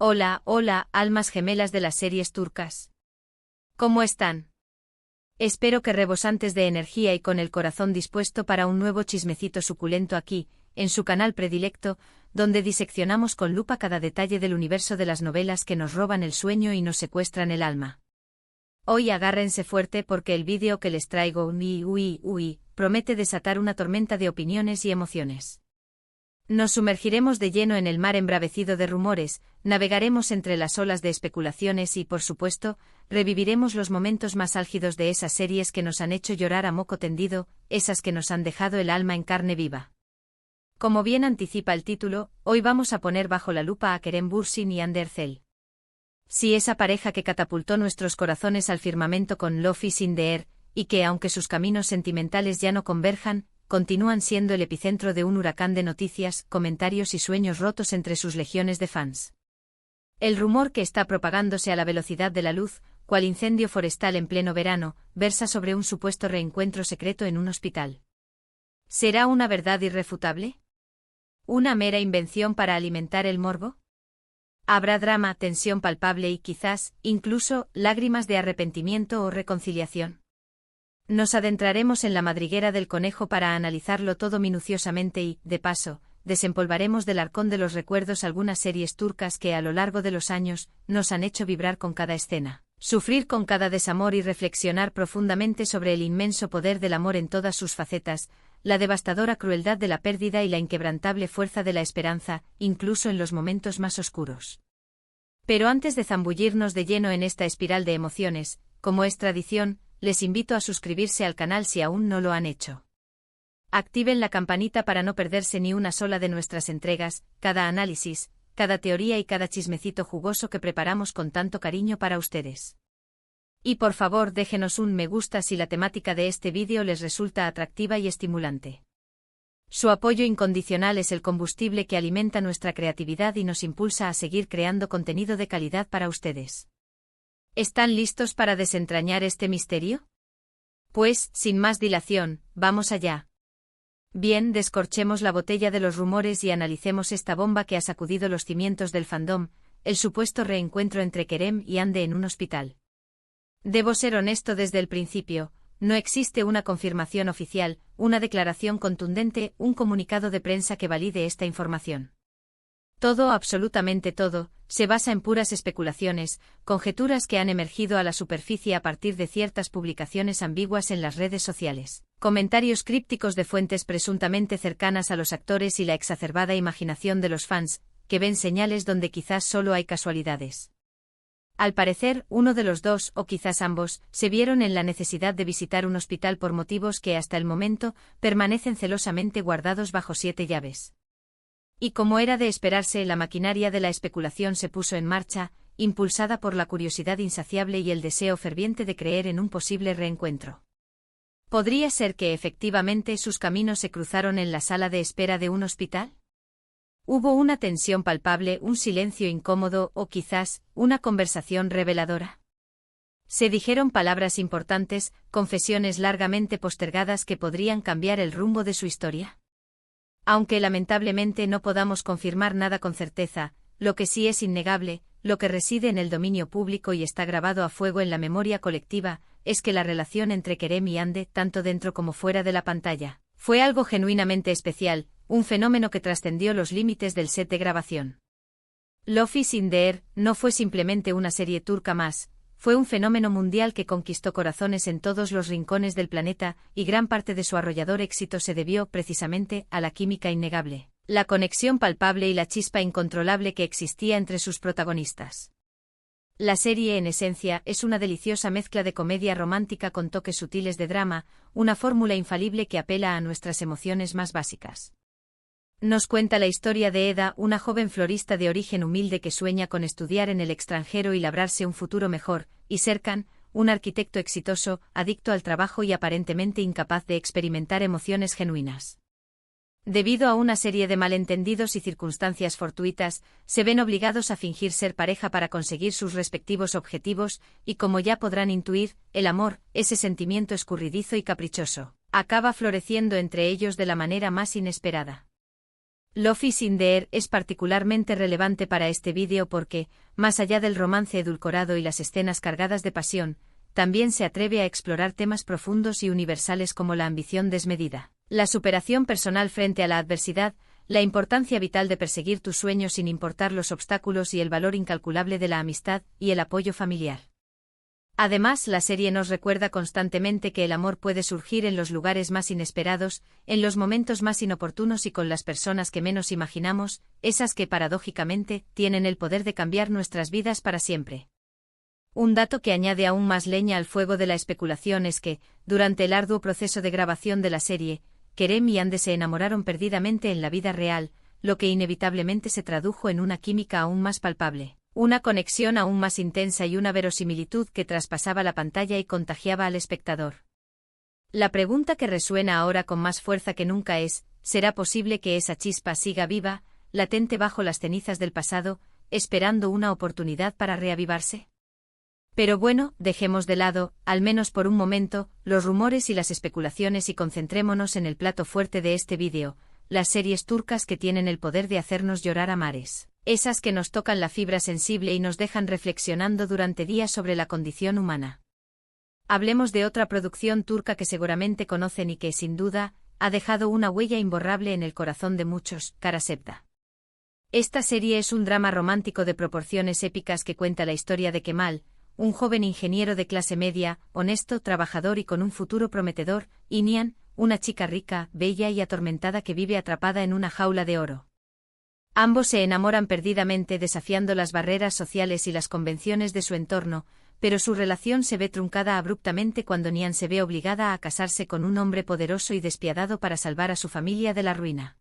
Hola, hola, almas gemelas de las series turcas. ¿Cómo están? Espero que rebosantes de energía y con el corazón dispuesto para un nuevo chismecito suculento aquí, en su canal predilecto, donde diseccionamos con lupa cada detalle del universo de las novelas que nos roban el sueño y nos secuestran el alma. Hoy agárrense fuerte porque el vídeo que les traigo, promete desatar una tormenta de opiniones y emociones. Nos sumergiremos de lleno en el mar embravecido de rumores, navegaremos entre las olas de especulaciones y, por supuesto, reviviremos los momentos más álgidos de esas series que nos han hecho llorar a moco tendido, esas que nos han dejado el alma en carne viva. Como bien anticipa el título, hoy vamos a poner bajo la lupa a Kerem Bürsin y Hande Erçel. Sí, esa pareja que catapultó nuestros corazones al firmamento con Love is in the Air, y que, aunque sus caminos sentimentales ya no converjan, continúan siendo el epicentro de un huracán de noticias, comentarios y sueños rotos entre sus legiones de fans. El rumor que está propagándose a la velocidad de la luz, cual incendio forestal en pleno verano, versa sobre un supuesto reencuentro secreto en un hospital. ¿Será una verdad irrefutable? ¿Una mera invención para alimentar el morbo? ¿Habrá drama, tensión palpable y quizás, incluso, lágrimas de arrepentimiento o reconciliación? Nos adentraremos en la madriguera del conejo para analizarlo todo minuciosamente y, de paso, desempolvaremos del arcón de los recuerdos algunas series turcas que a lo largo de los años nos han hecho vibrar con cada escena, sufrir con cada desamor y reflexionar profundamente sobre el inmenso poder del amor en todas sus facetas, la devastadora crueldad de la pérdida y la inquebrantable fuerza de la esperanza, incluso en los momentos más oscuros. Pero antes de zambullirnos de lleno en esta espiral de emociones, como es tradición, les invito a suscribirse al canal si aún no lo han hecho. Activen la campanita para no perderse ni una sola de nuestras entregas, cada análisis, cada teoría y cada chismecito jugoso que preparamos con tanto cariño para ustedes. Y por favor déjenos un me gusta si la temática de este vídeo les resulta atractiva y estimulante. Su apoyo incondicional es el combustible que alimenta nuestra creatividad y nos impulsa a seguir creando contenido de calidad para ustedes. ¿Están listos para desentrañar este misterio? Pues, sin más dilación, vamos allá. Bien, descorchemos la botella de los rumores y analicemos esta bomba que ha sacudido los cimientos del fandom, el supuesto reencuentro entre Kerem y Hande en un hospital. Debo ser honesto desde el principio, no existe una confirmación oficial, una declaración contundente, un comunicado de prensa que valide esta información. Todo, absolutamente todo, se basa en puras especulaciones, conjeturas que han emergido a la superficie a partir de ciertas publicaciones ambiguas en las redes sociales, comentarios crípticos de fuentes presuntamente cercanas a los actores y la exacerbada imaginación de los fans, que ven señales donde quizás solo hay casualidades. Al parecer, uno de los dos, o quizás ambos, se vieron en la necesidad de visitar un hospital por motivos que hasta el momento permanecen celosamente guardados bajo 7 llaves. Y como era de esperarse, la maquinaria de la especulación se puso en marcha, impulsada por la curiosidad insaciable y el deseo ferviente de creer en un posible reencuentro. ¿Podría ser que efectivamente sus caminos se cruzaron en la sala de espera de un hospital? ¿Hubo una tensión palpable, un silencio incómodo o quizás una conversación reveladora? Se dijeron palabras importantes, confesiones largamente postergadas que podrían cambiar el rumbo de su historia. Aunque lamentablemente no podamos confirmar nada con certeza, lo que sí es innegable, lo que reside en el dominio público y está grabado a fuego en la memoria colectiva, es que la relación entre Kerem y Hande, tanto dentro como fuera de la pantalla, fue algo genuinamente especial, un fenómeno que trascendió los límites del set de grabación. Love is in the Air no fue simplemente una serie turca más, fue un fenómeno mundial que conquistó corazones en todos los rincones del planeta, y gran parte de su arrollador éxito se debió, precisamente, a la química innegable, la conexión palpable y la chispa incontrolable que existía entre sus protagonistas. La serie, en esencia, es una deliciosa mezcla de comedia romántica con toques sutiles de drama, una fórmula infalible que apela a nuestras emociones más básicas. Nos cuenta la historia de Eda, una joven florista de origen humilde que sueña con estudiar en el extranjero y labrarse un futuro mejor, y Serkan, un arquitecto exitoso, adicto al trabajo y aparentemente incapaz de experimentar emociones genuinas. Debido a una serie de malentendidos y circunstancias fortuitas, se ven obligados a fingir ser pareja para conseguir sus respectivos objetivos, y como ya podrán intuir, el amor, ese sentimiento escurridizo y caprichoso, acaba floreciendo entre ellos de la manera más inesperada. Love is in the Air es particularmente relevante para este vídeo porque, más allá del romance edulcorado y las escenas cargadas de pasión, también se atreve a explorar temas profundos y universales como la ambición desmedida, la superación personal frente a la adversidad, la importancia vital de perseguir tus sueños sin importar los obstáculos y el valor incalculable de la amistad y el apoyo familiar. Además, la serie nos recuerda constantemente que el amor puede surgir en los lugares más inesperados, en los momentos más inoportunos y con las personas que menos imaginamos, esas que paradójicamente tienen el poder de cambiar nuestras vidas para siempre. Un dato que añade aún más leña al fuego de la especulación es que, durante el arduo proceso de grabación de la serie, Kerem y Ande se enamoraron perdidamente en la vida real, lo que inevitablemente se tradujo en una química aún más palpable. Una conexión aún más intensa y una verosimilitud que traspasaba la pantalla y contagiaba al espectador. La pregunta que resuena ahora con más fuerza que nunca es, ¿será posible que esa chispa siga viva, latente bajo las cenizas del pasado, esperando una oportunidad para reavivarse? Pero bueno, dejemos de lado, al menos por un momento, los rumores y las especulaciones y concentrémonos en el plato fuerte de este vídeo, las series turcas que tienen el poder de hacernos llorar a mares. Esas que nos tocan la fibra sensible y nos dejan reflexionando durante días sobre la condición humana. Hablemos de otra producción turca que seguramente conocen y que, sin duda, ha dejado una huella imborrable en el corazón de muchos, Kara Sevda. Esta serie es un drama romántico de proporciones épicas que cuenta la historia de Kemal, un joven ingeniero de clase media, honesto, trabajador y con un futuro prometedor, y Nihan, una chica rica, bella y atormentada que vive atrapada en una jaula de oro. Ambos se enamoran perdidamente desafiando las barreras sociales y las convenciones de su entorno, pero su relación se ve truncada abruptamente cuando Nihan se ve obligada a casarse con un hombre poderoso y despiadado para salvar a su familia de la ruina.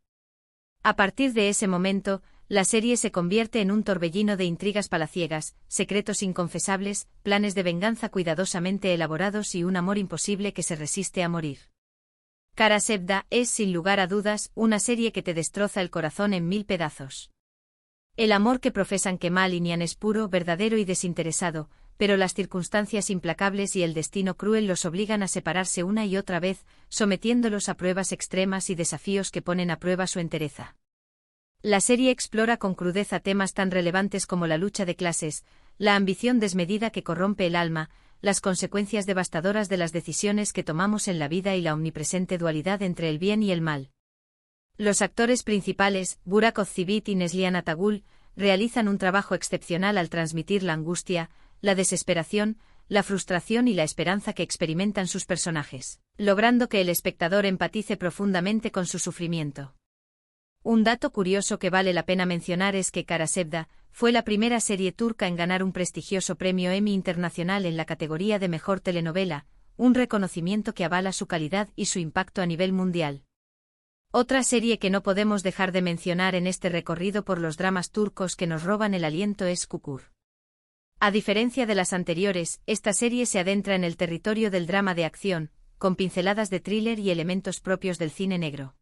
A partir de ese momento, la serie se convierte en un torbellino de intrigas palaciegas, secretos inconfesables, planes de venganza cuidadosamente elaborados y un amor imposible que se resiste a morir. Kara Sevda es, sin lugar a dudas, una serie que te destroza el corazón en 1000 pedazos. El amor que profesan Kemal y Nihan es puro, verdadero y desinteresado, pero las circunstancias implacables y el destino cruel los obligan a separarse una y otra vez, sometiéndolos a pruebas extremas y desafíos que ponen a prueba su entereza. La serie explora con crudeza temas tan relevantes como la lucha de clases, la ambición desmedida que corrompe el alma, las consecuencias devastadoras de las decisiones que tomamos en la vida y la omnipresente dualidad entre el bien y el mal. Los actores principales, Burak Özçivit y Neslihan Atagül, realizan un trabajo excepcional al transmitir la angustia, la desesperación, la frustración y la esperanza que experimentan sus personajes, logrando que el espectador empatice profundamente con su sufrimiento. Un dato curioso que vale la pena mencionar es que Kara Sevda fue la primera serie turca en ganar un prestigioso premio Emmy internacional en la categoría de Mejor Telenovela, un reconocimiento que avala su calidad y su impacto a nivel mundial. Otra serie que no podemos dejar de mencionar en este recorrido por los dramas turcos que nos roban el aliento es Çukur. A diferencia de las anteriores, esta serie se adentra en el territorio del drama de acción, con pinceladas de thriller y elementos propios del cine negro.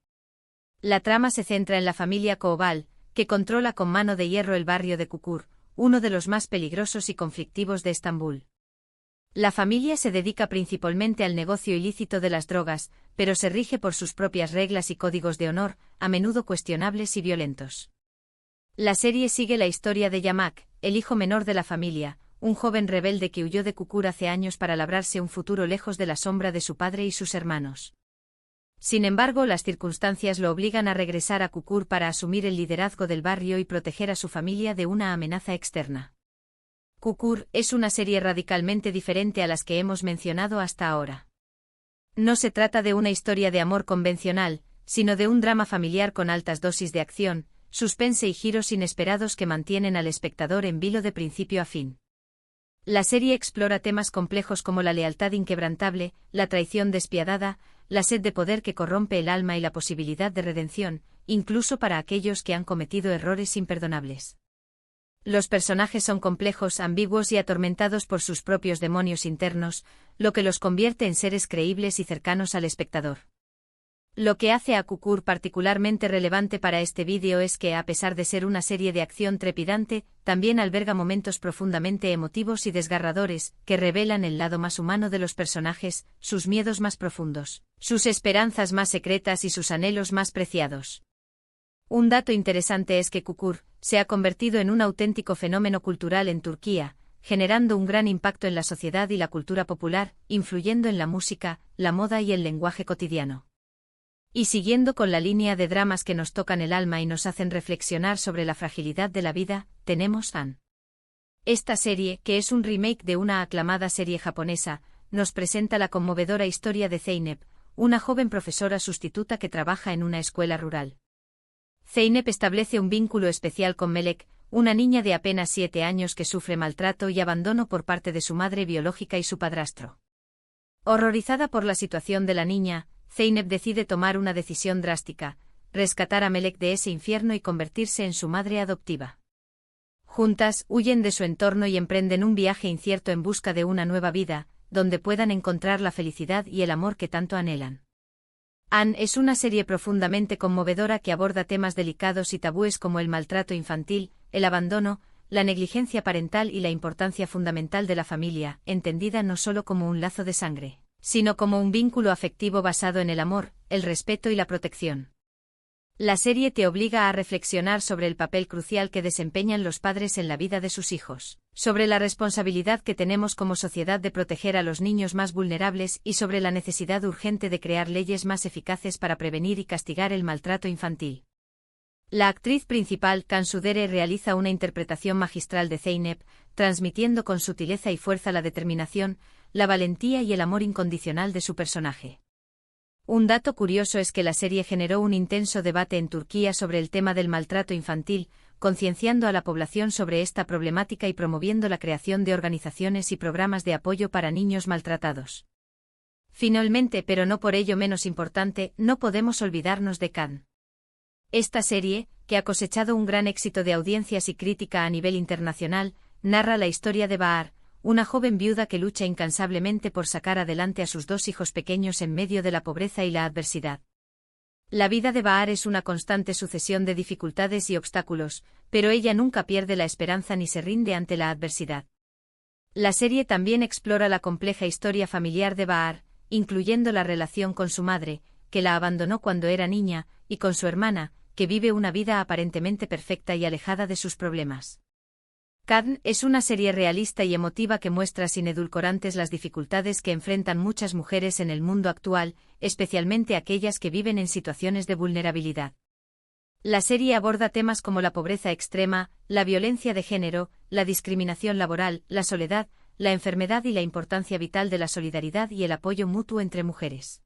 La trama se centra en la familia Koval, que controla con mano de hierro el barrio de Çukur, uno de los más peligrosos y conflictivos de Estambul. La familia se dedica principalmente al negocio ilícito de las drogas, pero se rige por sus propias reglas y códigos de honor, a menudo cuestionables y violentos. La serie sigue la historia de Yamak, el hijo menor de la familia, un joven rebelde que huyó de Çukur hace años para labrarse un futuro lejos de la sombra de su padre y sus hermanos. Sin embargo, las circunstancias lo obligan a regresar a Çukur para asumir el liderazgo del barrio y proteger a su familia de una amenaza externa. Çukur es una serie radicalmente diferente a las que hemos mencionado hasta ahora. No se trata de una historia de amor convencional, sino de un drama familiar con altas dosis de acción, suspense y giros inesperados que mantienen al espectador en vilo de principio a fin. La serie explora temas complejos como la lealtad inquebrantable, la traición despiadada, la sed de poder que corrompe el alma y la posibilidad de redención, incluso para aquellos que han cometido errores imperdonables. Los personajes son complejos, ambiguos y atormentados por sus propios demonios internos, lo que los convierte en seres creíbles y cercanos al espectador. Lo que hace a Çukur particularmente relevante para este vídeo es que, a pesar de ser una serie de acción trepidante, también alberga momentos profundamente emotivos y desgarradores, que revelan el lado más humano de los personajes, sus miedos más profundos, sus esperanzas más secretas y sus anhelos más preciados. Un dato interesante es que Kukur se ha convertido en un auténtico fenómeno cultural en Turquía, generando un gran impacto en la sociedad y la cultura popular, influyendo en la música, la moda y el lenguaje cotidiano. Y siguiendo con la línea de dramas que nos tocan el alma y nos hacen reflexionar sobre la fragilidad de la vida, tenemos Anne. Esta serie, que es un remake de una aclamada serie japonesa, nos presenta la conmovedora historia de Zeynep, una joven profesora sustituta que trabaja en una escuela rural. Zeynep establece un vínculo especial con Melek, una niña de apenas 7 años que sufre maltrato y abandono por parte de su madre biológica y su padrastro. Horrorizada por la situación de la niña, Zeynep decide tomar una decisión drástica: rescatar a Melek de ese infierno y convertirse en su madre adoptiva. Juntas, huyen de su entorno y emprenden un viaje incierto en busca de una nueva vida, donde puedan encontrar la felicidad y el amor que tanto anhelan. Anne es una serie profundamente conmovedora que aborda temas delicados y tabúes como el maltrato infantil, el abandono, la negligencia parental y la importancia fundamental de la familia, entendida no solo como un lazo de sangre, sino como un vínculo afectivo basado en el amor, el respeto y la protección. La serie te obliga a reflexionar sobre el papel crucial que desempeñan los padres en la vida de sus hijos, sobre la responsabilidad que tenemos como sociedad de proteger a los niños más vulnerables y sobre la necesidad urgente de crear leyes más eficaces para prevenir y castigar el maltrato infantil. La actriz principal, Cansu Dere, realiza una interpretación magistral de Zeynep, transmitiendo con sutileza y fuerza la determinación, la valentía y el amor incondicional de su personaje. Un dato curioso es que la serie generó un intenso debate en Turquía sobre el tema del maltrato infantil, concienciando a la población sobre esta problemática y promoviendo la creación de organizaciones y programas de apoyo para niños maltratados. Finalmente, pero no por ello menos importante, no podemos olvidarnos de Can. Esta serie, que ha cosechado un gran éxito de audiencias y crítica a nivel internacional, narra la historia de Bahar, una joven viuda que lucha incansablemente por sacar adelante a sus 2 hijos pequeños en medio de la pobreza y la adversidad. La vida de Bahar es una constante sucesión de dificultades y obstáculos, pero ella nunca pierde la esperanza ni se rinde ante la adversidad. La serie también explora la compleja historia familiar de Bahar, incluyendo la relación con su madre, que la abandonó cuando era niña, y con su hermana, que vive una vida aparentemente perfecta y alejada de sus problemas. Kadn es una serie realista y emotiva que muestra sin edulcorantes las dificultades que enfrentan muchas mujeres en el mundo actual, especialmente aquellas que viven en situaciones de vulnerabilidad. La serie aborda temas como la pobreza extrema, la violencia de género, la discriminación laboral, la soledad, la enfermedad y la importancia vital de la solidaridad y el apoyo mutuo entre mujeres.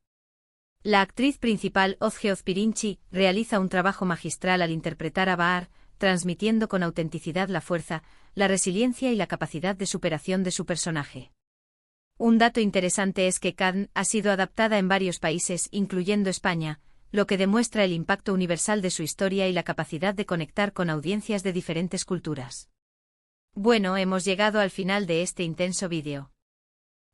La actriz principal, Ozge Ozpirinci, realiza un trabajo magistral al interpretar a Bahar, transmitiendo con autenticidad la fuerza, la resiliencia y la capacidad de superación de su personaje. Un dato interesante es que Kadn ha sido adaptada en varios países, incluyendo España, lo que demuestra el impacto universal de su historia y la capacidad de conectar con audiencias de diferentes culturas. Bueno, hemos llegado al final de este intenso vídeo.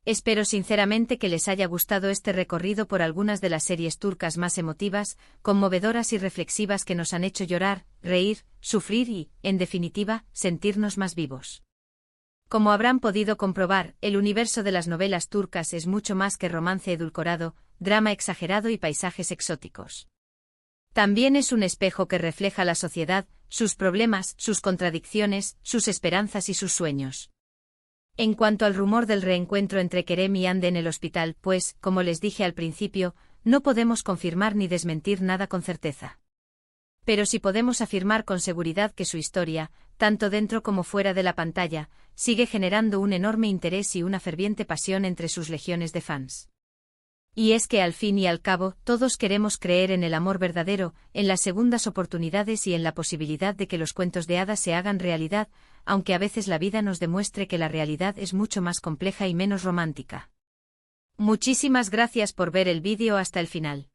Espero sinceramente que les haya gustado este recorrido por algunas de las series turcas más emotivas, conmovedoras y reflexivas que nos han hecho llorar, reír, sufrir y, en definitiva, sentirnos más vivos. Como habrán podido comprobar, el universo de las novelas turcas es mucho más que romance edulcorado, drama exagerado y paisajes exóticos. También es un espejo que refleja la sociedad, sus problemas, sus contradicciones, sus esperanzas y sus sueños. En cuanto al rumor del reencuentro entre Kerem y Hande en el hospital, pues, como les dije al principio, no podemos confirmar ni desmentir nada con certeza. Pero sí podemos afirmar con seguridad que su historia, tanto dentro como fuera de la pantalla, sigue generando un enorme interés y una ferviente pasión entre sus legiones de fans. Y es que al fin y al cabo, todos queremos creer en el amor verdadero, en las segundas oportunidades y en la posibilidad de que los cuentos de hadas se hagan realidad, aunque a veces la vida nos demuestre que la realidad es mucho más compleja y menos romántica. Muchísimas gracias por ver el vídeo hasta el final.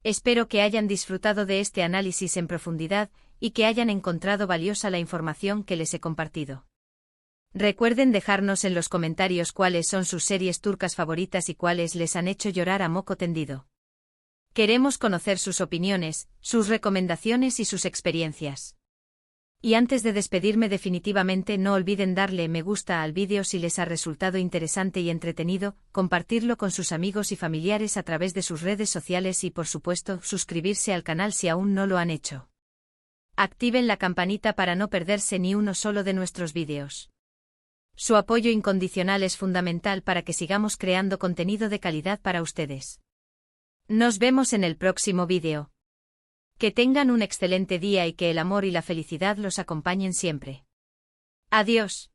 Espero que hayan disfrutado de este análisis en profundidad y que hayan encontrado valiosa la información que les he compartido. Recuerden dejarnos en los comentarios cuáles son sus series turcas favoritas y cuáles les han hecho llorar a moco tendido. Queremos conocer sus opiniones, sus recomendaciones y sus experiencias. Y antes de despedirme definitivamente, no olviden darle me gusta al vídeo si les ha resultado interesante y entretenido, compartirlo con sus amigos y familiares a través de sus redes sociales y por supuesto suscribirse al canal si aún no lo han hecho. Activen la campanita para no perderse ni uno solo de nuestros vídeos. Su apoyo incondicional es fundamental para que sigamos creando contenido de calidad para ustedes. Nos vemos en el próximo vídeo. Que tengan un excelente día y que el amor y la felicidad los acompañen siempre. Adiós.